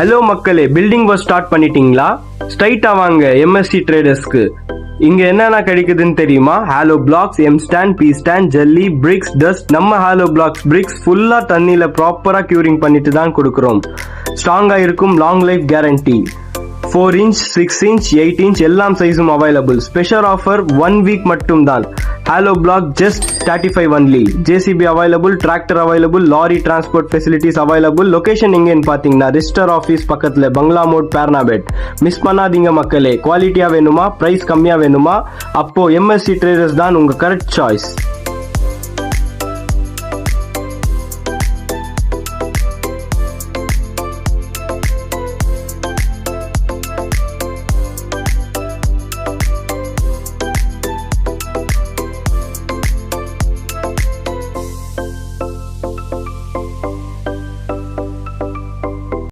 Hello மக்களே, building work start பண்ணிட்டீங்களா? ஸ்ட்ரைட்டா வாங்க எம்எஸ்சி ட்ரேடர்ஸ்க்கு. இங்க என்னென்ன கிடைக்குதுன்னு தெரியுமா? Hollow blocks, M sand, P sand, ஜெல்லி, பிரிக்ஸ், டஸ்ட். நம்ம ஹாலோ பிளாக்ஸ் பிரிக்ஸ் ஃபுல்லா தண்ணியில ப்ராப்பரா கியூரிங் பண்ணிட்டு தான் கொடுக்குறோம். ஸ்ட்ராங்கா இருக்கும், long life guarantee. 4 inch, 6 inch, 8 inch எல்லாம் சைஸும் அவைலபிள். ஸ்பெஷல் ஆஃபர் 1 week மட்டும் தான். Hollow block just 35 only. JCB available, tractor available, lorry transport facilities available. Location எங்கன்னு பாத்தீங்கன்னா ரிஜிஸ்டர் ஆஃபீஸ் பக்கத்துல பங்களா மோட், பேர்னாபெட். மிஸ் பண்ணாதீங்க மக்களே. குவாலிட்டியா வேணுமா, பிரைஸ் கம்மியா வேணுமா? அப்போ எம்எஸ்சி ட்ரேடர்ஸ் தான் உங்க கரெக்ட் சாய்ஸ்.